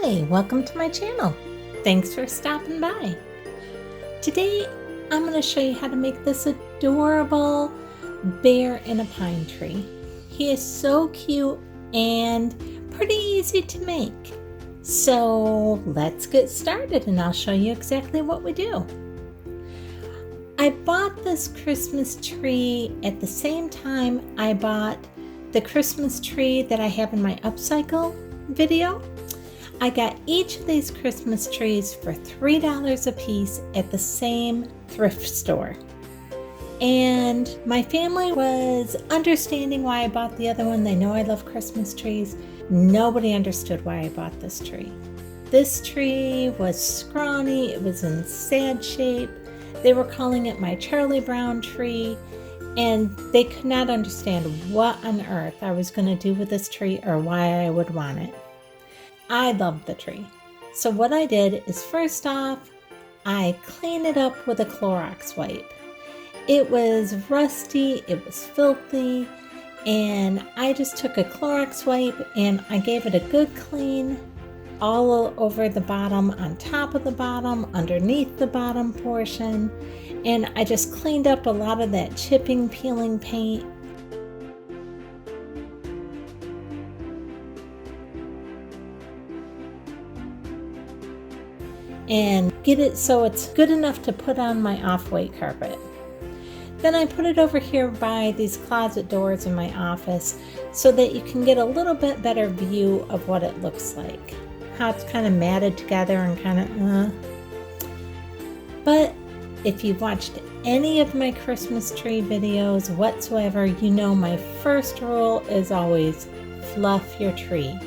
Hi, welcome to my channel. Thanks for stopping by. Today, I'm going to show you how to make this adorable bear in a pine tree. He is so cute and pretty easy to make. So let's get started and I'll show you exactly what we do. I bought this Christmas tree at the same time I bought the Christmas tree that I have in my upcycle video. I got each of these Christmas trees for $3 a piece at the same thrift store. And my family was understanding why I bought the other one. They know I love Christmas trees. Nobody understood why I bought this tree. This tree was scrawny, it was in sad shape. They were calling it my Charlie Brown tree, and they could not understand what on earth I was going to do with this tree or why I would want it. I loved the tree. So what I did is, first off, I cleaned it up with a Clorox wipe. It was rusty, it was filthy, and I just took a Clorox wipe and I gave it a good clean all over the bottom, on top of the bottom, underneath the bottom portion, and I just cleaned up a lot of that chipping, peeling paint. And get it so it's good enough to put on my off-white carpet. Then I put it over here by these closet doors in my office so that you can get a little bit better view of what it looks like. How it's kind of matted together and kind of But if you've watched any of my Christmas tree videos whatsoever, you know my first rule is always fluff your tree.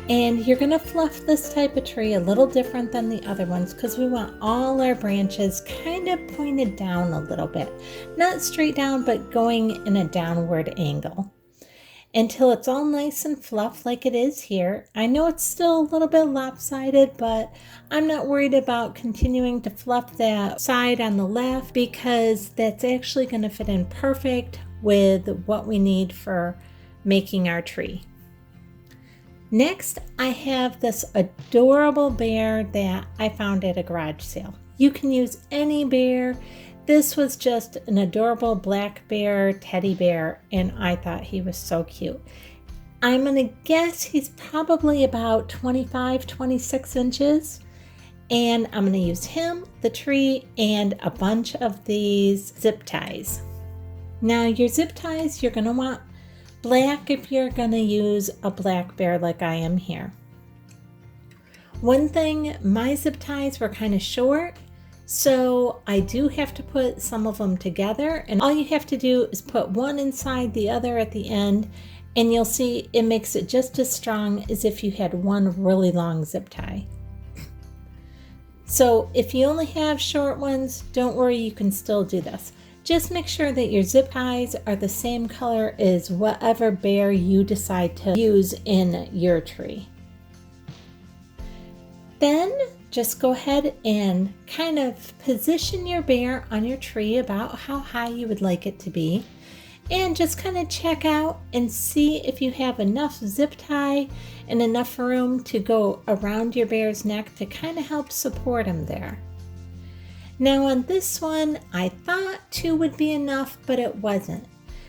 And you're going to fluff this type of tree a little different than the other ones because we want all our branches kind of pointed down a little bit. Not straight down, but going in a downward angle until it's all nice and fluff like it is here. I know it's still a little bit lopsided, but I'm not worried about continuing to fluff that side on the left because that's actually going to fit in perfect with what we need for making our tree. Next, I have this adorable bear that I found at a garage sale. You can use any bear. This was just an adorable black bear, teddy bear, and I thought he was so cute. I'm going to guess he's probably about 25, 26 inches. And I'm going to use him, the tree, and a bunch of these zip ties. Now, your zip ties, you're going to want black if you're going to use a black bear like I am here. One thing, my zip ties were kind of short, so I do have to put some of them together, and all you have to do is put one inside the other at the end, and you'll see it makes it just as strong as if you had one really long zip tie. So if you only have short ones, don't worry, you can still do this. Just make sure that your zip ties are the same color as whatever bear you decide to use in your tree. Then just go ahead and kind of position your bear on your tree about how high you would like it to be. And just kind of check out and see if you have enough zip tie and enough room to go around your bear's neck to kind of help support him there. Now on this one, I thought 2 would be enough, but it wasn't.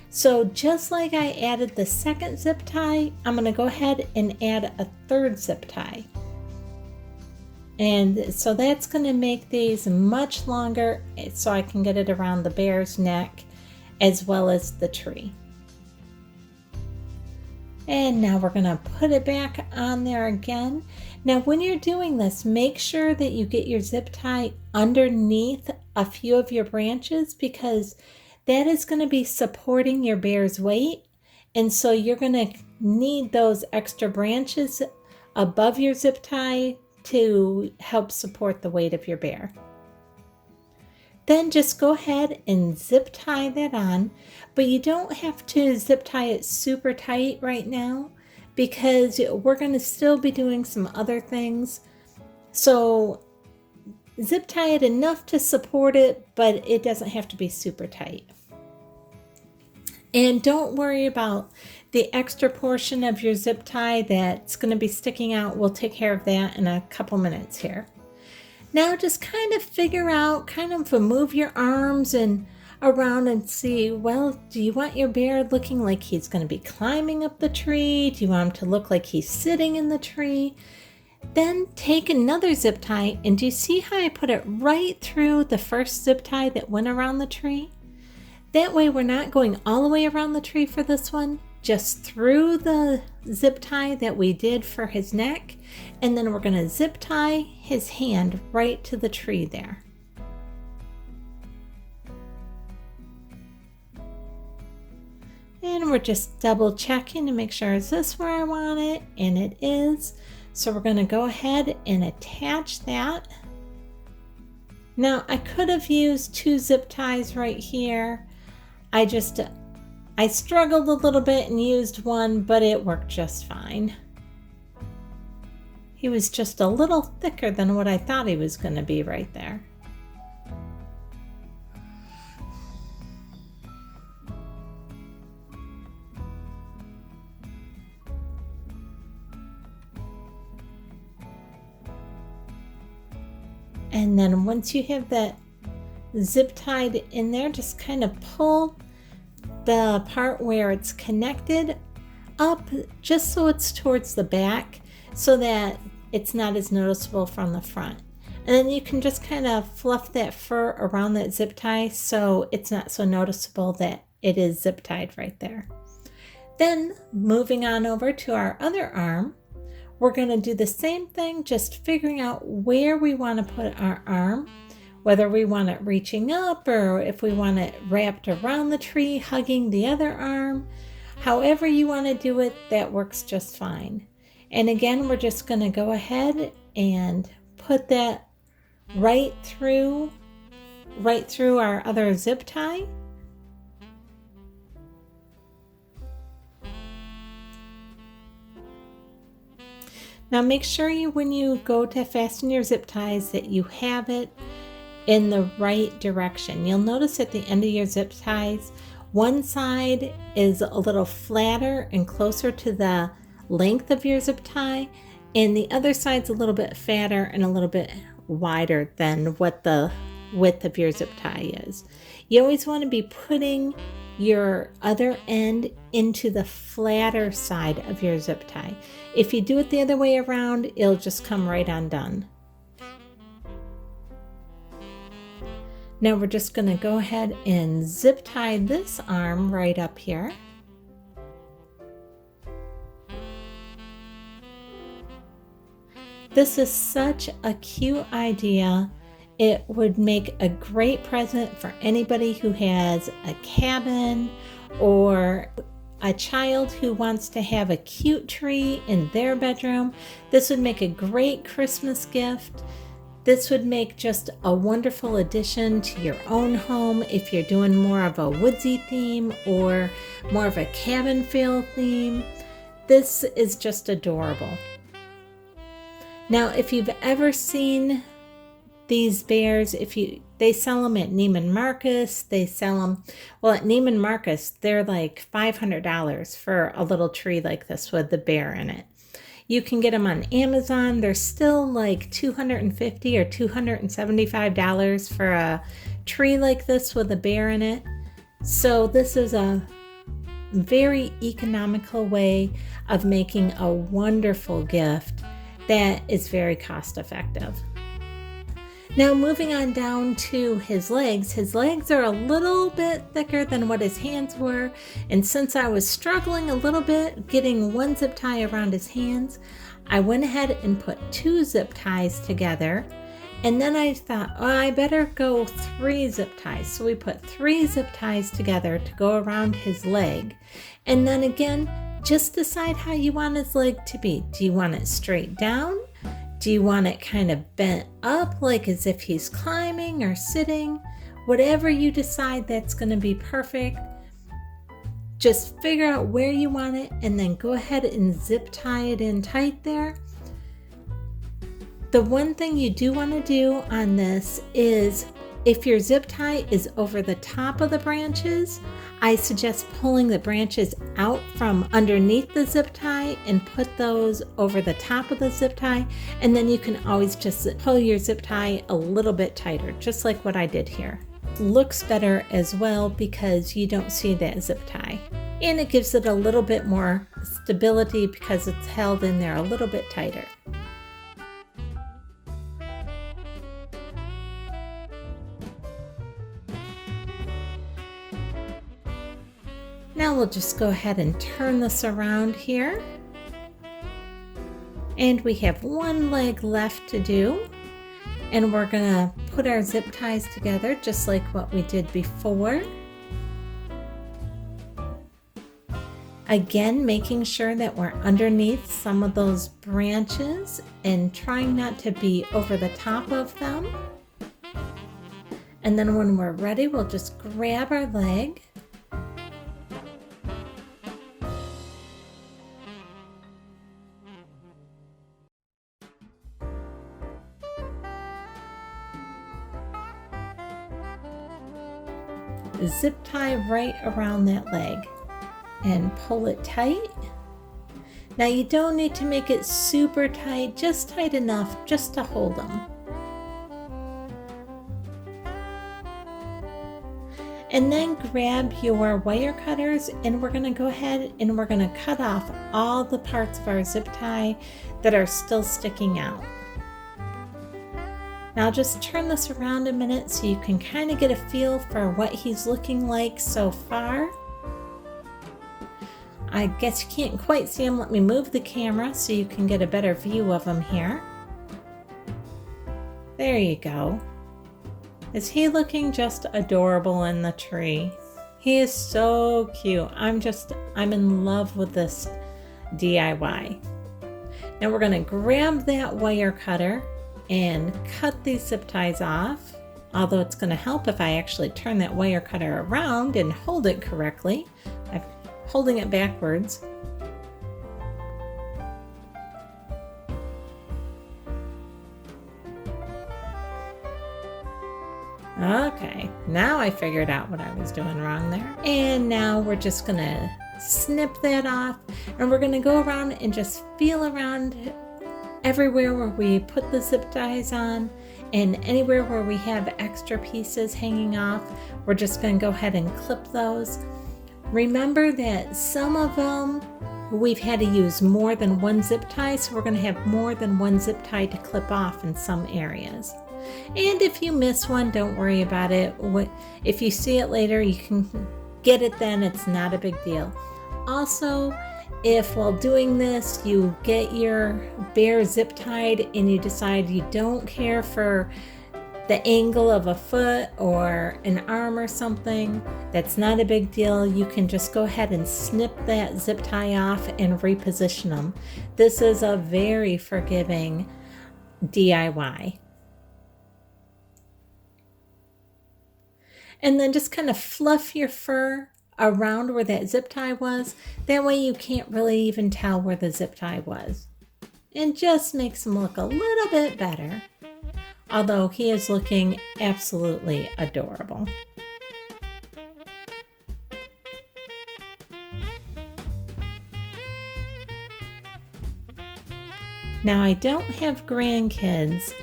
So just like I added the second zip tie, I'm going to go ahead and add a third zip tie. And so that's going to make these much longer so I can get it around the bear's neck as well as the tree. And now we're going to put it back on there again. Now when you're doing this, make sure that you get your zip tie underneath a few of your branches because that is going to be supporting your bear's weight. And so you're going to need those extra branches above your zip tie to help support the weight of your bear. Then just go ahead and zip tie that on, but you don't have to zip tie it super tight right now because we're going to still be doing some other things. So zip tie it enough to support it, but it doesn't have to be super tight. And don't worry about The extra portion of your zip tie that's going to be sticking out, we'll take care of that in a couple minutes here. Now just kind of figure out, move your arms and around and see, well, do you want your bear looking like he's going to be climbing up the tree? Do you want him to look like he's sitting in the tree? Then take another zip tie, and do you see how I put it right through the first zip tie that went around the tree? That way we're not going all the way around the tree for this one, just through the zip tie that we did for his neck, and then we're going to zip tie his hand right to the tree there. And we're just double checking to make sure, is this where I want it? And it is. So we're going to go ahead and attach that. Now I could have used 2 zip ties right here. I struggled a little bit and used one, but it worked just fine. He was just a little thicker than what I thought he was going to be right there. And then once you have that zip tied in there, just kind of pull the part where it's connected up just so it's towards the back so that it's not as noticeable from the front. And then you can just kind of fluff that fur around that zip tie so it's not so noticeable that it is zip tied right there. Then moving on over to our other arm, we're going to do the same thing, just figuring out where we want to put our arm, whether we want it reaching up or if we want it wrapped around the tree, hugging the other arm. However you want to do it, that works just fine. And again, we're just going to go ahead and put that right through our other zip tie. Now make sure when you go to fasten your zip ties that you have it in the right direction. You'll notice at the end of your zip ties, one side is a little flatter and closer to the length of your zip tie, and the other side's a little bit fatter and a little bit wider than what the width of your zip tie is. You always want to be putting your other end into the flatter side of your zip tie. If you do it the other way around, it'll just come right undone. Now we're just going to go ahead and zip tie this arm right up here. This is such a cute idea. It would make a great present for anybody who has a cabin or a child who wants to have a cute tree in their bedroom. This would make a great Christmas gift. This would make just a wonderful addition to your own home if you're doing more of a woodsy theme or more of a cabin feel theme. This is just adorable. Now, if you've ever seen these bears, they sell them at Neiman Marcus. They sell them, well, at Neiman Marcus, they're like $500 for a little tree like this with the bear in it. You can get them on Amazon. They're still like $250 or $275 for a tree like this with a bear in it. So this is a very economical way of making a wonderful gift that is very cost effective. Now moving on down to his legs are a little bit thicker than what his hands were, and since I was struggling a little bit getting one zip tie around his hands, I went ahead and put 2 zip ties together, and then I thought, I better go 3 zip ties. So we put 3 zip ties together to go around his leg, and then again, just decide how you want his leg to be. Do you want it straight down? Do you want it kind of bent up, like as if he's climbing or sitting? Whatever you decide, that's going to be perfect. Just figure out where you want it and then go ahead and zip tie it in tight there. The one thing you do want to do on this is If your zip tie is over the top of the branches, I suggest pulling the branches out from underneath the zip tie and put those over the top of the zip tie, and then you can always just pull your zip tie a little bit tighter, just like what I did here. Looks better as well because you don't see that zip tie, and it gives it a little bit more stability because it's held in there a little bit tighter. Now we'll just go ahead and turn this around here. And we have one leg left to do. And we're gonna put our zip ties together just like what we did before. Again, making sure that we're underneath some of those branches and trying not to be over the top of them. And then when we're ready, we'll just grab our leg. Zip tie right around that leg and pull it tight. Now you don't need to make it super tight, just tight enough just to hold them. And then grab your wire cutters and we're going to go ahead and we're going to cut off all the parts of our zip tie that are still sticking out. Now just turn this around a minute so you can kind of get a feel for what he's looking like so far. I guess you can't quite see him. Let me move the camera so you can get a better view of him here. There you go. Is he looking just adorable in the tree? He is so cute. I'm in love with this DIY. Now we're going to grab that wire cutter and cut these zip ties off, although it's going to help if I actually turn that wire cutter around and hold it correctly. I'm holding it backwards. Okay, now I figured out what I was doing wrong there. And now we're just going to snip that off and we're going to go around and just feel around everywhere where we put the zip ties on and anywhere where we have extra pieces hanging off. We're just going to go ahead and clip those. Remember that some of them we've had to use more than one zip tie, so we're going to have more than one zip tie to clip off in some areas. And if you miss one, don't worry about it. If you see it later, you can get it then. It's not a big deal. Also, if while doing this you get your bear zip tied and you decide you don't care for the angle of a foot or an arm or something, that's not a big deal. You can just go ahead and snip that zip tie off and reposition them. This is a very forgiving DIY. And then just kind of fluff your fur around where that zip tie was. That way you can't really even tell where the zip tie was. It just makes him look a little bit better. Although he is looking absolutely adorable. Now I don't have grandkids,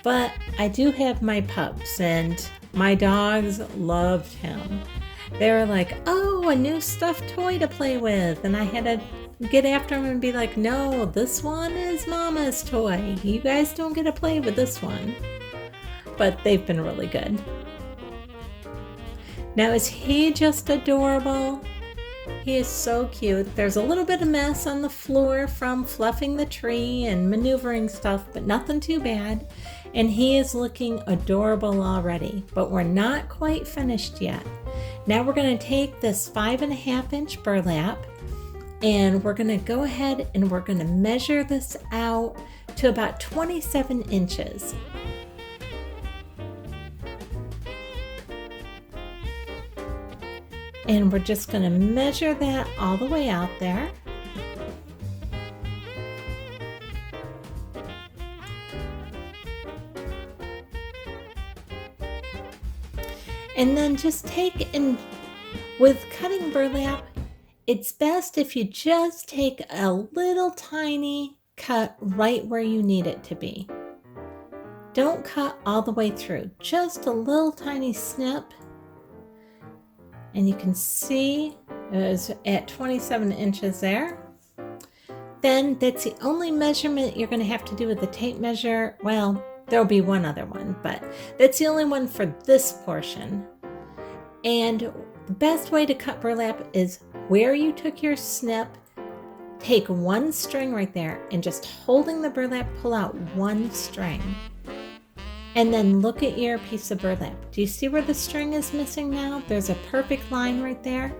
but I do have my pups and my dogs loved him. They were like, oh, a new stuffed toy to play with. And I had to get after them and be like, no, this one is Mama's toy. You guys don't get to play with this one. But they've been really good. Now, is he just adorable? He is so cute. There's a little bit of mess on the floor from fluffing the tree and maneuvering stuff, but nothing too bad. And he is looking adorable already, but we're not quite finished yet. Now we're going to take this 5.5-inch burlap and we're going to go ahead and we're going to measure this out to about 27 inches. And we're just going to measure that all the way out there. And then just with cutting burlap, it's best if you just take a little tiny cut right where you need it to be. Don't cut all the way through, just a little tiny snip. And you can see it was at 27 inches there. Then that's the only measurement you're going to have to do with the tape measure. Well, there'll be one other one, but that's the only one for this portion. And the best way to cut burlap is where you took your snip, take one string right there and just holding the burlap, pull out one string. And then look at your piece of burlap. Do you see where the string is missing now? There's a perfect line right there.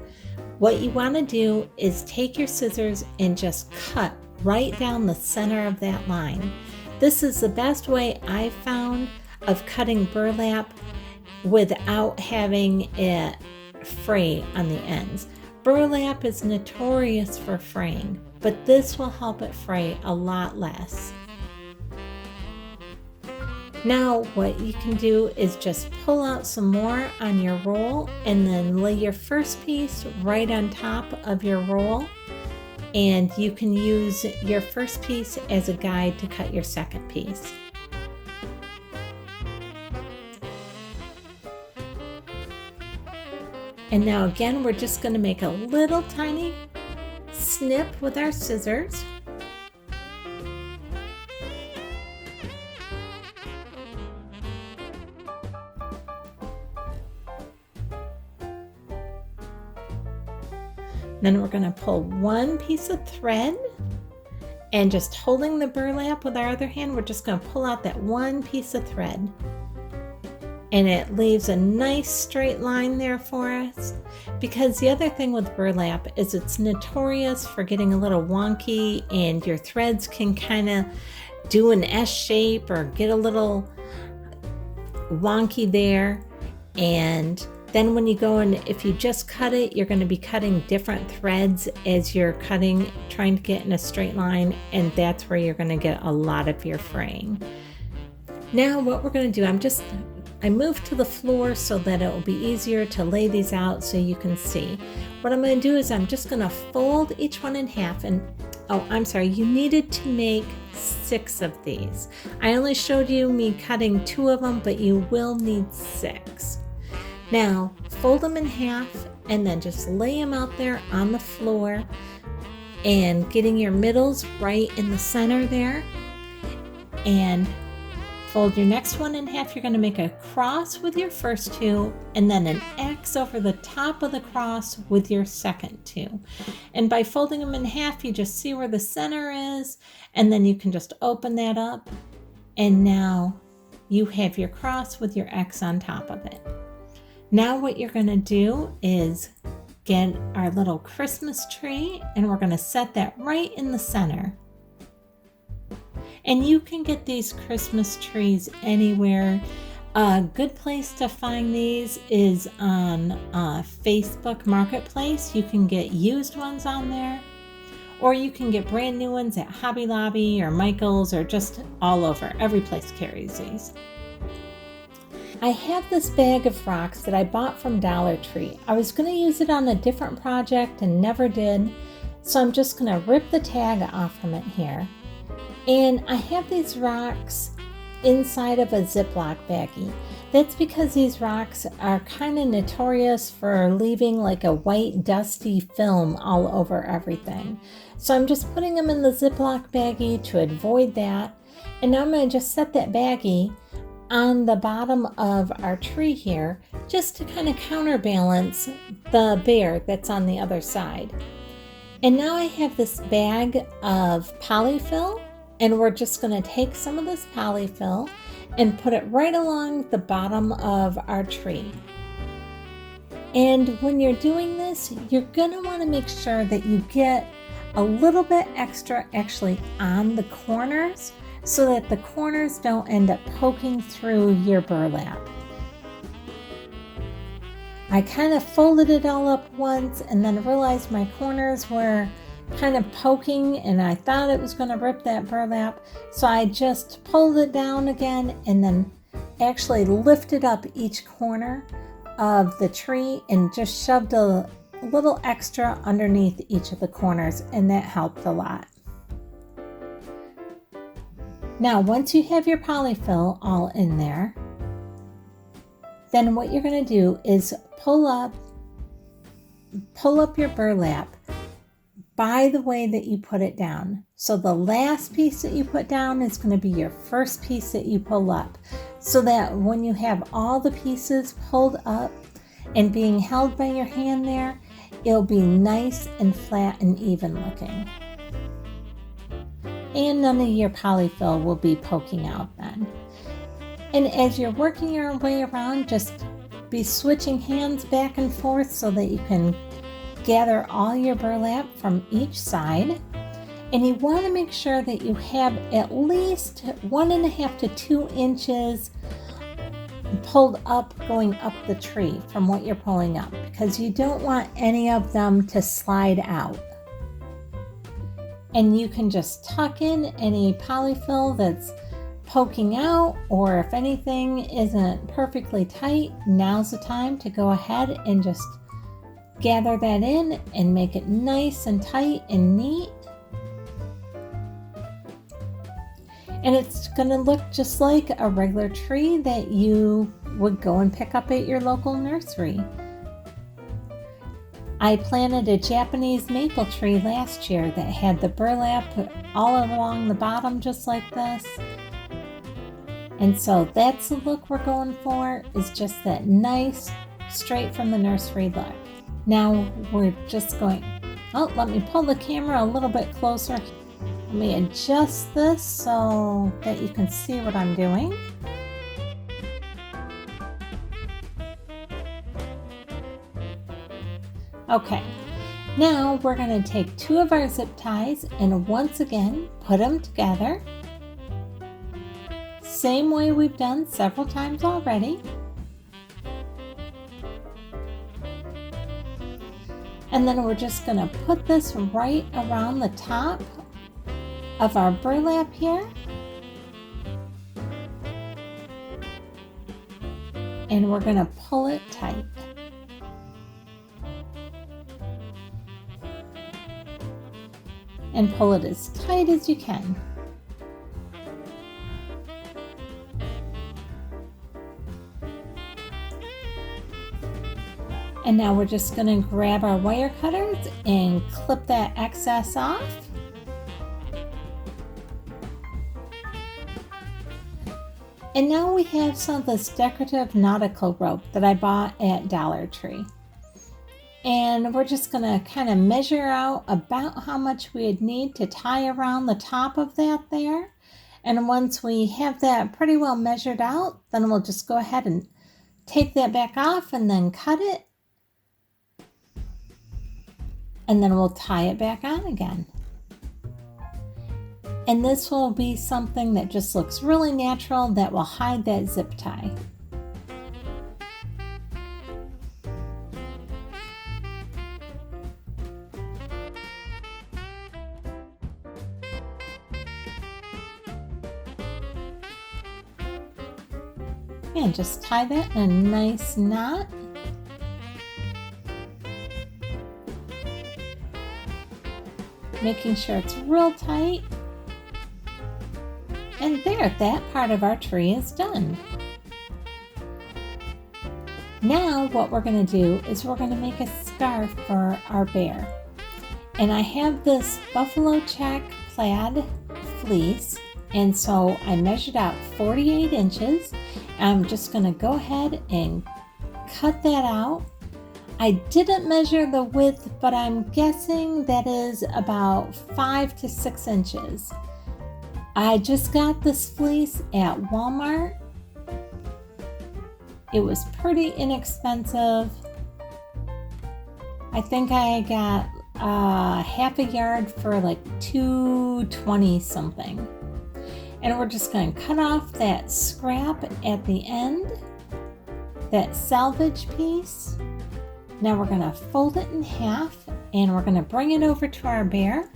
What you want to do is take your scissors and just cut right down the center of that line. This is the best way I've found of cutting burlap without having it fray on the ends. Burlap is notorious for fraying, but this will help it fray a lot less. Now what you can do is just pull out some more on your roll and then lay your first piece right on top of your roll, and you can use your first piece as a guide to cut your second piece. And now again, we're just going to make a little tiny snip with our scissors. Then we're going to pull one piece of thread, and just holding the burlap with our other hand, we're just going to pull out that one piece of thread. And it leaves a nice straight line there for us, because the other thing with burlap is it's notorious for getting a little wonky, and your threads can kind of do an S shape or get a little wonky there. And then when you go and if you just cut it, you're going to be cutting different threads as you're cutting, trying to get in a straight line, and that's where you're going to get a lot of your fraying. Now what we're going to do, I moved to the floor so that it will be easier to lay these out so you can see. What I'm going to do is I'm just going to fold each one in half, and you needed to make 6 of these. I only showed you me cutting 2 of them, but you will need 6. Now fold them in half and then just lay them out there on the floor, and getting your middles right in the center there, and fold your next one in half. You're going to make a cross with your first 2 and then an X over the top of the cross with your second 2. And by folding them in half, you just see where the center is, and then you can just open that up, and now you have your cross with your X on top of it. Now what you're going to do is get our little Christmas tree, and we're going to set that right in the center. And you can get these Christmas trees anywhere. A good place to find these is on Facebook Marketplace. You can get used ones on there, or you can get brand new ones at Hobby Lobby or Michael's, or just all over. Every place carries these. I have this bag of rocks that I bought from Dollar Tree. I was going to use it on a different project and never did, so I'm just going to rip the tag off from it here. And I have these rocks inside of a Ziploc baggie. That's because these rocks are kind of notorious for leaving like a white dusty film all over everything. So I'm just putting them in the Ziploc baggie to avoid that. And now I'm going to just set that baggie on the bottom of our tree here, just to kind of counterbalance the bear that's on the other side. And now I have this bag of polyfill, and we're just going to take some of this polyfill and put it right along the bottom of our tree. And when you're doing this, you're going to want to make sure that you get a little bit extra actually on the corners, so that the corners don't end up poking through your burlap. I kind of folded it all up once and then realized my corners were kind of poking, and I thought it was going to rip that burlap, so I just pulled it down again and then actually lifted up each corner, of the tree and just shoved a little extra underneath each of the corners, and that helped a lot. Now, once you have your polyfill all in there, then what you're going to do is pull up your burlap by the way that you put it down. So the last piece that you put down is going to be your first piece that you pull up, so that when you have all the pieces pulled up and being held by your hand there, it'll be nice and flat and even looking. And none of your polyfill will be poking out then. And as you're working your way around, just be switching hands back and forth so that you can gather all your burlap from each side. And you want to make sure that you have at least 1.5 to 2 inches pulled up going up the tree from what you're pulling up, because you don't want any of them to slide out. And you can just tuck in any polyfill that's poking out, or if anything isn't perfectly tight, now's the time to go ahead and just gather that in and make it nice and tight and neat. And it's going to look just like a regular tree that you would go and pick up at your local nursery. I planted a Japanese maple tree last year that had the burlap all along the bottom just like this. And so that's the look we're going for, is just that nice, straight from the nursery look. Now we're just going, let me pull the camera a little bit closer. Let me adjust this so that you can see what I'm doing. Okay, now we're going to take 2 of our zip ties and once again put them together. Same way we've done several times already. And then we're just going to put this right around the top of our burlap here. And we're going to pull it tight. And pull it as tight as you can. And now we're just going to grab our wire cutters and clip that excess off. And now we have some of this decorative nautical rope that I bought at Dollar Tree. And we're just going to kind of measure out about how much we'd need to tie around the top of that there. And once we have that pretty well measured out, then we'll just go ahead and take that back off and then cut it. And then we'll tie it back on again. And this will be something that just looks really natural that will hide that zip tie. And just tie that in a nice knot. Making sure it's real tight. And there, that part of our tree is done. Now what we're going to do is we're going to make a scarf for our bear. And I have this buffalo check plaid fleece, and so I measured out 48 inches. I'm just going to go ahead and cut that out. I didn't measure the width, but I'm guessing that is about 5 to 6 inches. I just got this fleece at Walmart. It was pretty inexpensive. I think I got half a yard for like $2.20 something. And we're just going to cut off that scrap at the end, that salvage piece. Now we're going to fold it in half and we're going to bring it over to our bear.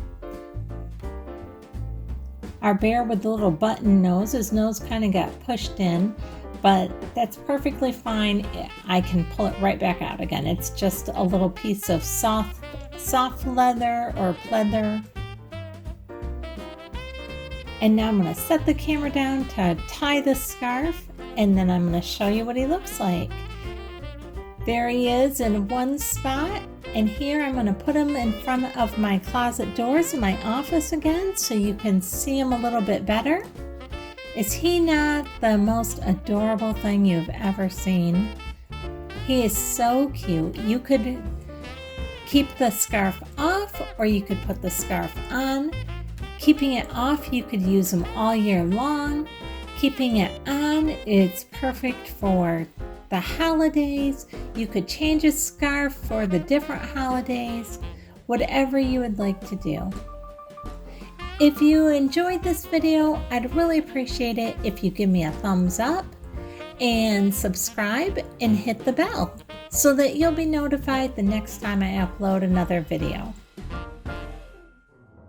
our bear with the little button nose. His nose kind of got pushed in, but that's perfectly fine. I can pull it right back out again. It's just a little piece of soft leather or pleather. And now I'm going to set the camera down to tie the scarf, and then I'm going to show you what he looks like. There he is in one spot, and here I'm going to put him in front of my closet doors in my office again so you can see him a little bit better. Is he not the most adorable thing you've ever seen? He is so cute. You could keep the scarf off, or you could put the scarf on. Keeping it off, you could use them all year long. Keeping it on, it's perfect for the holidays. You could change a scarf for the different holidays, whatever you would like to do. If you enjoyed this video, I'd really appreciate it if you give me a thumbs up and subscribe and hit the bell so that you'll be notified the next time I upload another video.